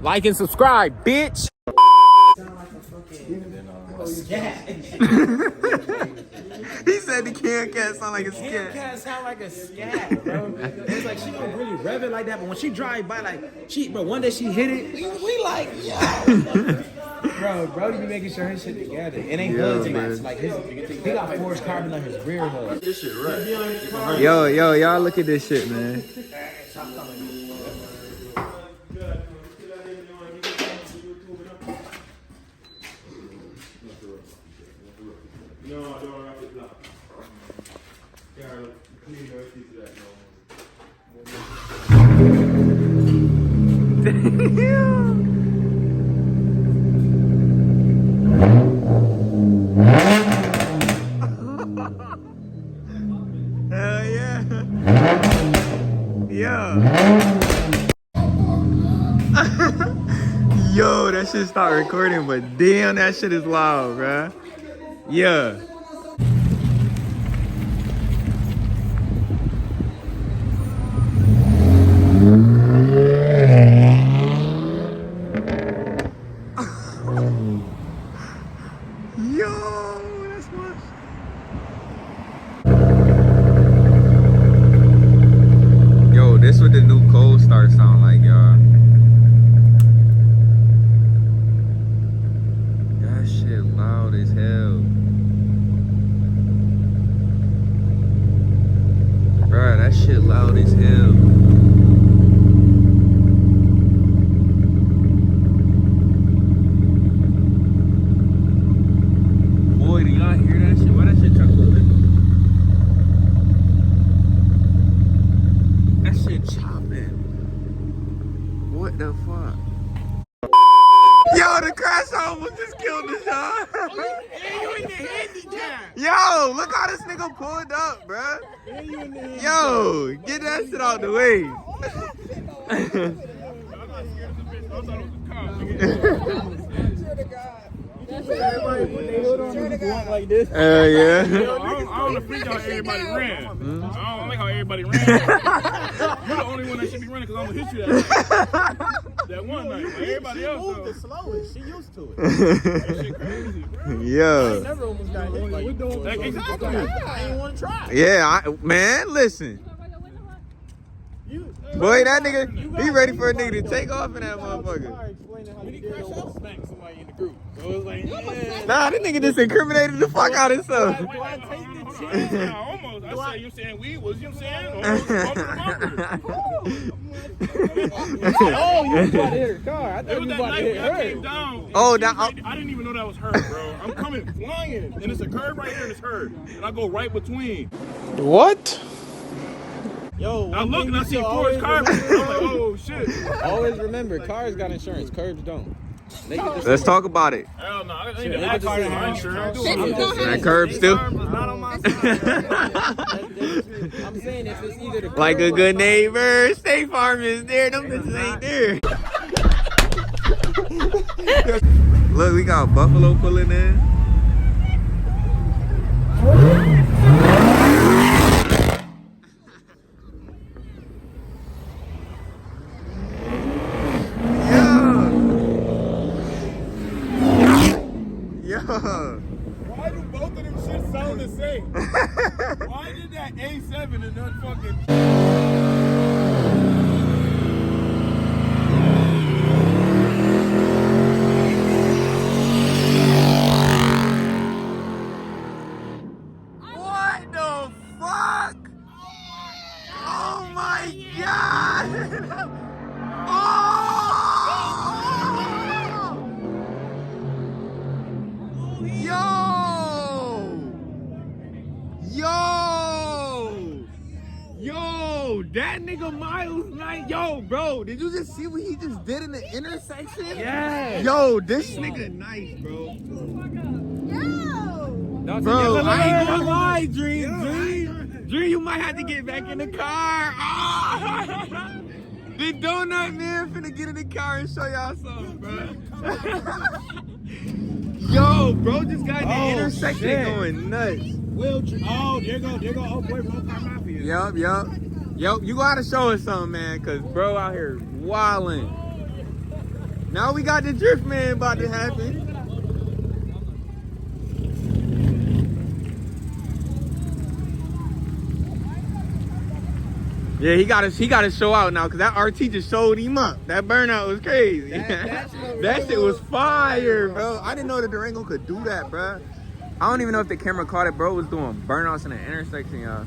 Like and subscribe, bitch. He said the can cat sound like a Can scat. cat sound like a scat, bro. It's like she don't really rev it like that, but when she drive by, like bro, one day she hit it. We like, yo. Bro, Brody be making sure his shit together. It ain't hoods match. Like he got forged carbon on his rear hood. This shit right. Yo, y'all look at this shit, man. Hell yeah. Yeah. Yo, that shit start recording, but damn, that shit is loud, bruh. Yeah. Yo, that's much. Yo, this what the new cold start sound like, y'all. That shit loud as hell. Bruh, that shit loud as hell. Boy, do y'all hear that shit? Why that shit chopping? That shit chopping. What the fuck? Yo, the crash almost just killed us, y'all. Yo, look how this nigga pulled up, bruh. Yo, get that shit out the way. Everybody put their hood on and go up like this. Yeah. I don't think how everybody ran. I don't like how everybody ran. You're the only one that should be running because I'm gonna hit you that one night. But everybody else Moved the slowest. She used to it. that shit crazy, bro. Yeah. Never almost got hit like Exactly. I ain't want to try. Yeah, man, listen. Boy, that nigga, he ready for a nigga to take off in that motherfucker. Smack somebody in the group. So it was like, yeah. Nah, this nigga just incriminated the fuck out of himself. Almost. I said, you saying we was, you know what I'm saying? Oh, you was about to hit her car. I thought you was about to hit her. Oh, that. I didn't even know that was her, bro. I'm coming flying, and it's a curve right here, and it's her. And I go right between. What? Yo, I look and I see Ford's car. I'm like, oh shit. Always remember, cars got insurance, curbs don't. They get the Let's talk about it. Hell no, I ain't that car in my insurance. That curb still. Not on my side. I'm saying if it's either the Like a good neighbor, State Farm is there. Them bitches ain't there. Look, we got Buffalo pulling in. Why do both of them shit sound the same? Why did that A7 and not fucking... What the fuck? Oh my god! Oh! Yo! Yo, that nigga Miles Knight. Yo, bro, did you just see what he just did in the intersection? Yeah. Yo, this nigga nice, bro. Bro, I ain't gonna lie, Dream, you might have to get back in the car. Ah! The donut man finna get in the car and show y'all something, bro. Yo, bro just got in the intersection going nuts. Oh, there go. Oh boy, roll car mafia. Yup. Yo, you gotta show us something, man, cause bro out here wildin'. Now we got the drift man about to happen. Yeah, he got to show out now because that RT just showed him up. That burnout was crazy. That shit was fire, bro. I didn't know the Durango could do that, bro. I don't even know if the camera caught it. Bro was doing burnouts in the intersection, y'all.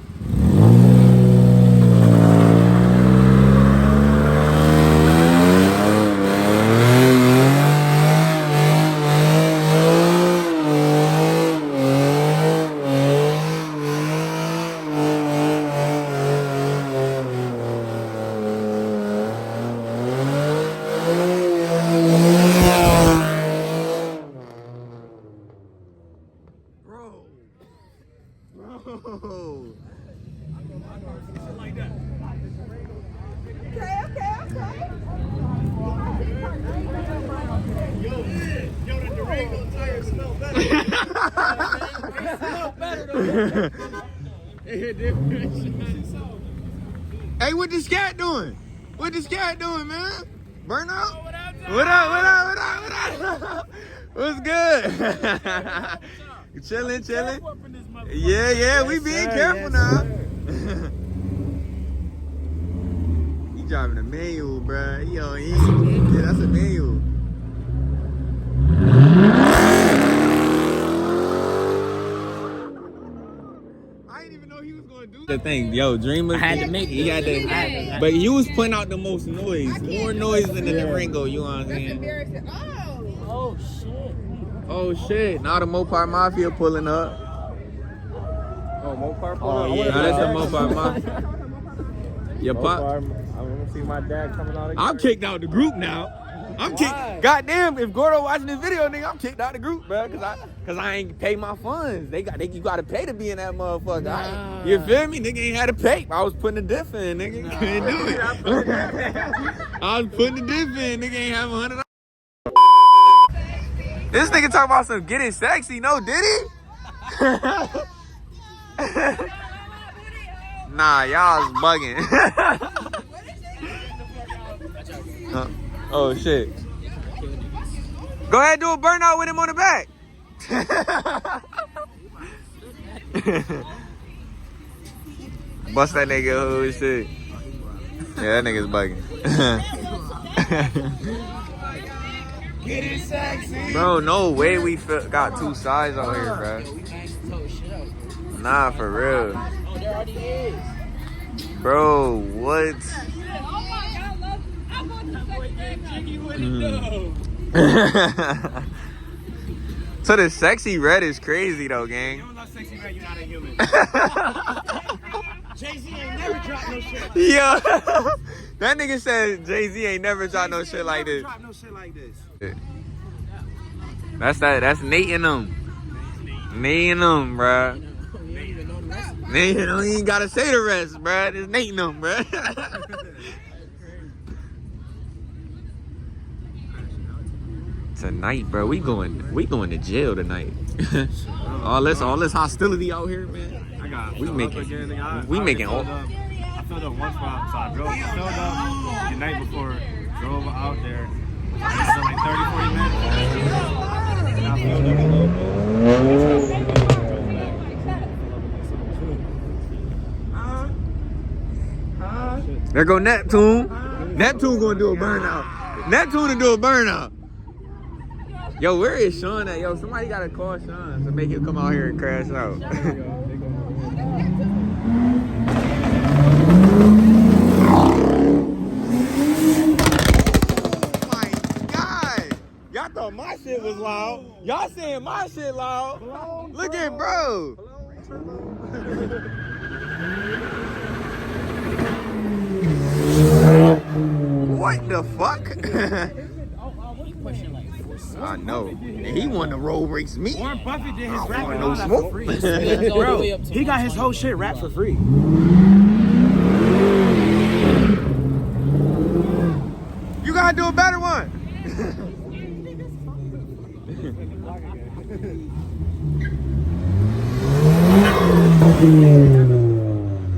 Hey, what the scat doing? What the scat doing, man? Burnout? What up? What's good? Chilling. Yeah, we being careful now. He driving a manual, bro. Yeah, that's a manual. The thing, yo, Dreamer. I had to make it. He had to, but he was putting out the most noise, more noise than the Durango. You know what I'm saying? Oh shit! Now the Mopar Mafia pulling up. Oh, Mopar. Oh yeah, Now that's the Mopar Mafia. Your pop. I'm gonna see my dad coming out again. I'm kicked out the group now. I'm kicked. Goddamn! If Gordo watching this video, nigga, I'm kicked out the group, bro. Cause I ain't pay my funds. You gotta pay to be in that motherfucker. You feel me? Nigga ain't had to pay. I was putting the diff in, nigga. Couldn't do it. I was putting the diff in, nigga. Ain't have $100. This nigga talking about some getting sexy. No, did he? Nah, y'all was bugging. Oh shit. Go ahead and do a burnout with him on the back. Bust that nigga, oh shit. Yeah, that nigga's bugging. Getting sexy. Bro, no way we got two sides out here, bro. Nah, for real. Oh, there already is. Bro, what? So the sexy red is crazy though, gang. You don't love sexy red, you're not a human. Jay-Z ain't never dropped no shit. Yeah. That nigga said Jay-Z ain't never dropped no shit like this. Drop no shit like this. That's Nate and them. Nate and them, bruh. Nate and them, you ain't gotta say the rest, bruh. It's Nate and them, bruh. Tonight, bro, we going to jail tonight. all this hostility out here, man. We making all. I filled up one spot, so I filled up the night before, drove out there. So like 30, 40 minutes. And I filled up a little bit. There go Neptune. Neptune gonna do a burnout. Neptune to do a burnout. Yo, where is Sean at? Yo, somebody gotta call Sean to make him come out here and crash out. Oh my God! Y'all thought my shit was loud. Y'all saying my shit loud. Look at bro. What the fuck? I know. And he wanted to roll race me. Warren Buffett did his I rap want and no all that smoke. for free. Bro, he got his whole shit rap for free. You gotta do a better one.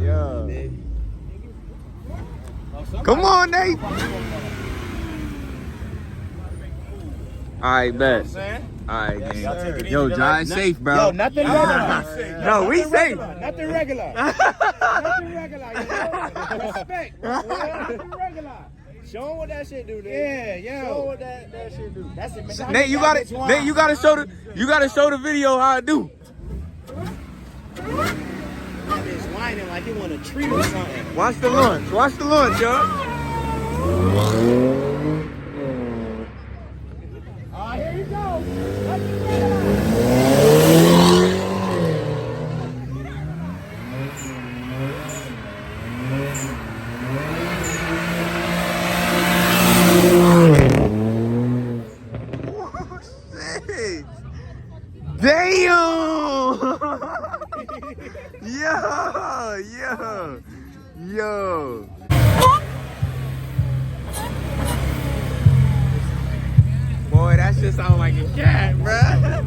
Yeah. Come on, Nate. Alright, bet. saying? Alright, Yes, gang. sir. Yo, drive safe, bro. Yo, nothing regular. No, we safe. Nothing regular. Nothing regular. You know? Respect, bro. Nothing regular. Show them what that shit do, dude. Yeah, yo. Show them what that shit do. That's it, man. Nate, you gotta show the video how I do. It's whining like he want a treat or something. Watch the launch, y'all. Here you go. Shit. Damn! Yo. Boy, that shit sound like a cat, bruh.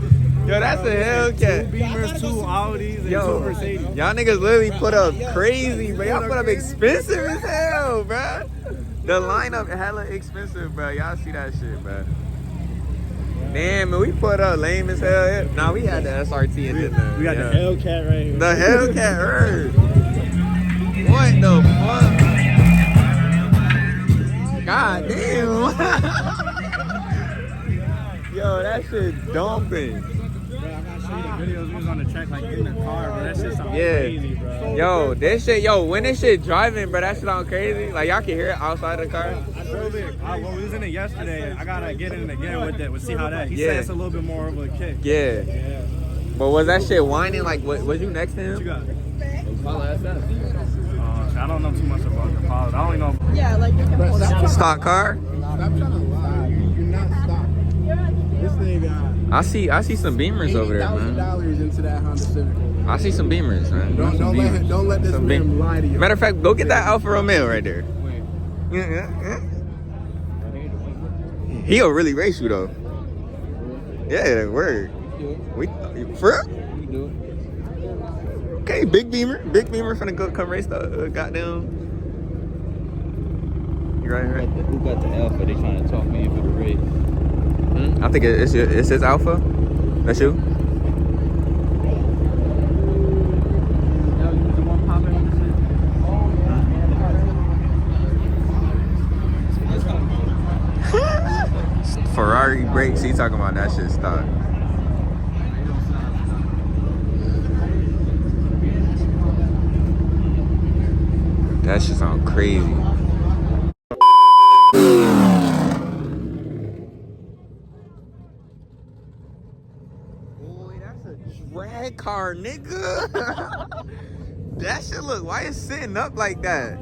Yo, that's a Hellcat. 2 Beamers, 2 Audis, and 2 Mercedes. Y'all niggas literally put up crazy, bro. Y'all put up expensive as hell, bruh. The lineup hella expensive, bro. Y'all see that shit, bro. Damn, man, we put up lame as hell. Nah, we had the SRT and then We got the Hellcat right here. The Hellcat heard. What the fuck? God damn. Yo, that shit dumping. Bro, I'm not showing you the videos we was on the track, like in the car, bro. That shit sounds crazy, bro. Yo, this shit, when this shit driving, bro, that shit sound crazy. Like, y'all can hear it outside the car. I drove it. Well, we was in it yesterday. I gotta get in it again with it. We'll see how that. He said it's a little bit more of a kick. Yeah. But was that shit whining? Like, was you next to him? What you got? I don't know too much about the pilot. I only know. Yeah, like you can hold up. Stock car? Stop trying to lie. You're not stock. This nigga. I see some Beamers over there, man. $80,000 into that Honda Civic. I see some Beamers, man. Don't let this man lie to you. Matter of fact, go get that Alfa Romeo right there. He'll really race you though. Yeah, word. For real? Okay, big Beamer finna go come race the goddamn. You right here. Who got the Alpha? They trying to talk me in for the race. I think it's his Alpha. That's you. Ferrari brakes. He talking about that shit stock. That shit sound crazy. Boy, that's a drag car, nigga. That shit look. Why is sitting up like that?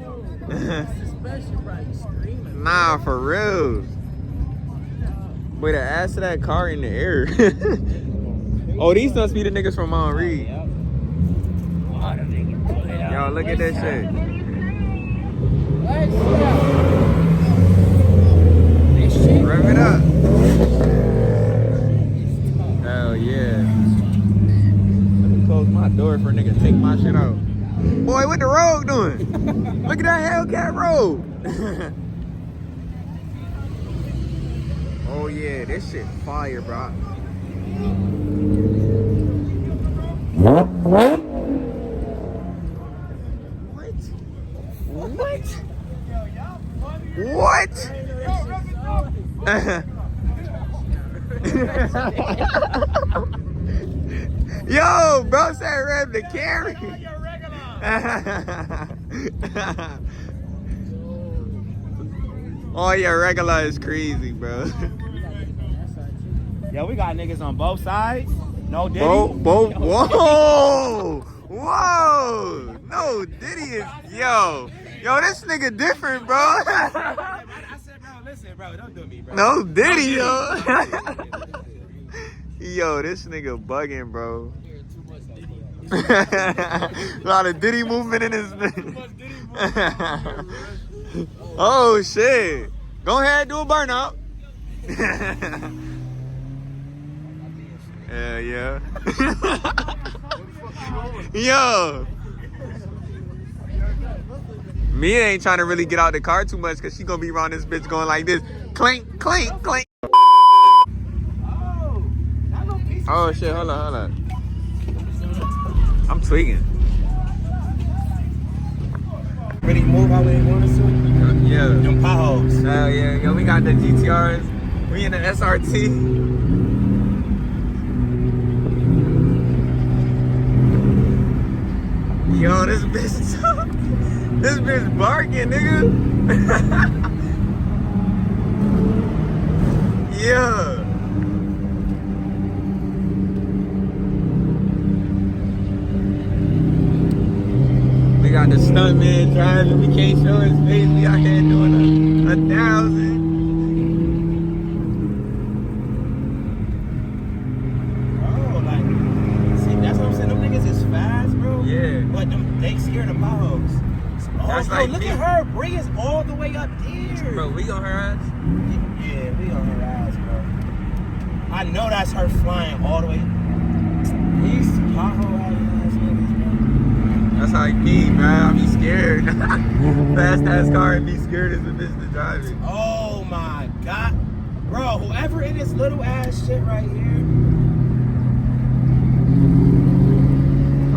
Nah, for real. Wait, the ass of that car in the air. Oh, these must be the niggas from Mount Reed. Yo, look at this shit. Rev it up. Hell yeah. Let me close my door for a nigga to take my shit out. Boy, what the road doing? Look at that Hellcat road. Oh yeah, this shit fire, bro. What? Yo, bro said rev to carry. Oh yeah, regular is crazy, bro. Yo, we got niggas on both sides. No Diddy. Whoa. No Diddy is, yo, this nigga different, bro. I said, bro, listen, bro, don't do me, bro. No Diddy, yo. Yo, this nigga bugging, bro. A lot of Diddy movement in his Oh shit. Go ahead, do a burnout. Yeah. Yo. Mia ain't trying to really get out the car too much because she gonna be around this bitch going like this. Clink, clink, clink. Oh shit, hold on. I'm tweaking. Ready to move how we want us to? Yeah. Them potholes. Hell yeah, yo, we got the GTRs. We in the SRT. Yo, this bitch barking, nigga. Yeah. We got the stuntman driving. We can't show his face. We out here doing a 1,000. Oh, like, see, that's what I'm saying. Them niggas is fast, bro. Yeah. But they scared of potholes. Oh, That's bro, like look me. at her. Bring us all the way up here. Bro, we on her ass. Yeah, we on her ass, bro. I know that's her flying all the way. These pothole ass niggas, bro. That's how it be, man. I be scared. Fast ass car and be scared as a bitch to drive it. Oh my God. Bro, whoever in this little ass shit right here.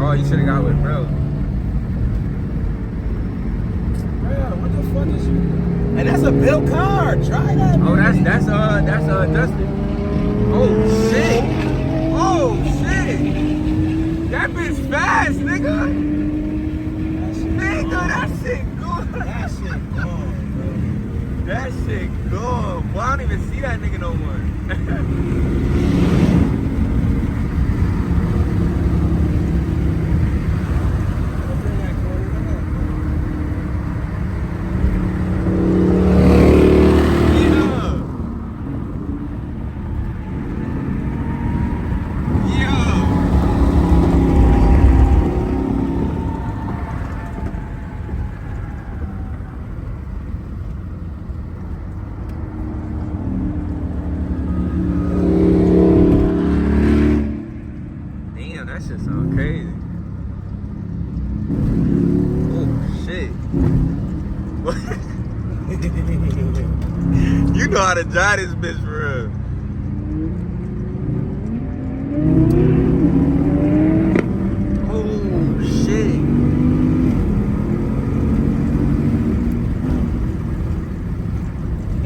Oh, you should have got with bro. Bro, what the fuck is you? And that's a built car. Try that. Oh, man. that's Dustin. Oh shit. Oh shit. That bitch fast, nigga. Nigga, that shit good. That shit gone, bro. That shit good. Boy, I don't even see that nigga no more. Damn, that shit sound crazy. Oh shit. You know how to drive this bitch for real. Oh shit.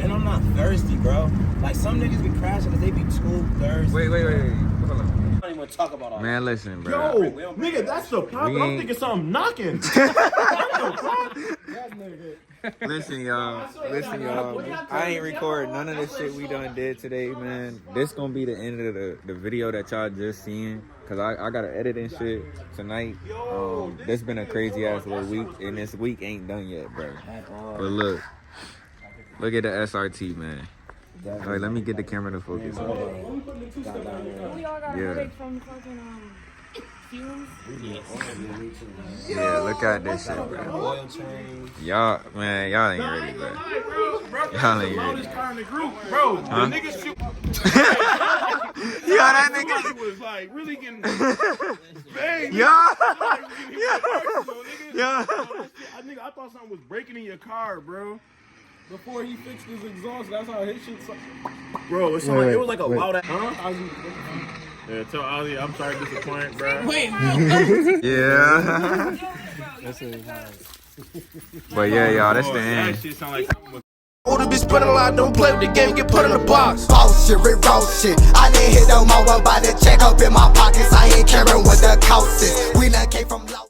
And I'm not thirsty, bro. Like some niggas be crashing because they be too thirsty. Wait. Hold on. I don't even want to talk about all Man, listen, bro. Yo, nigga, that's the problem. We I'm ain't- thinking something knocking. Listen, y'all. I ain't recording none of this shit we done did today, man. This gonna be the end of the video that y'all just seen. Cause I gotta edit and shit tonight. This been a crazy ass little week, and this week ain't done yet, bro. But look at the SRT, man. Alright, let me get the camera to focus. We all got Yeah. headache from fucking fumes. Yeah, look at this shit, bro. oil change. Y'all ain't ready, bro. Y'all ain't ready. This car in the group, bro. Huh? The niggas shoot. Yo, that Somebody nigga. was like really getting banged. Yo. Yeah. I thought something was breaking in your car, bro. Before he fixed his exhaust, that's how his shit sounded. Bro, it sounded like it was like a loud. Huh? Yeah, tell Audi I'm sorry to disappoint, bro. Wait, Yeah. But yeah, y'all, that's the That end. shit sound like something was. Older bitch put a lot, don't play with the game, get put in the box. Boss shit, Rick Ross shit. I didn't hit no more about the check up in my pockets. I ain't caring what the cost is. We done came from low.